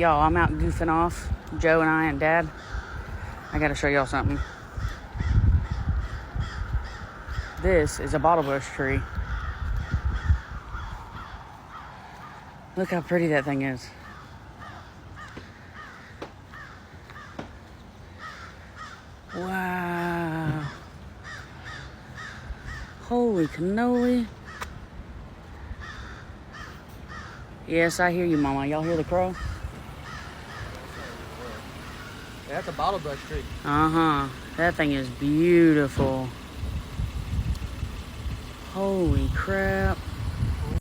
Y'all, I'm out goofing off. Joe and I and Dad. I gotta show y'all something. This is a bottlebrush tree. Look how pretty that thing is. Wow. Holy cannoli. Yes, I hear you, Mama. Y'all hear the crow? Yeah, that's a bottlebrush tree. Uh-huh. That thing is beautiful. Holy crap.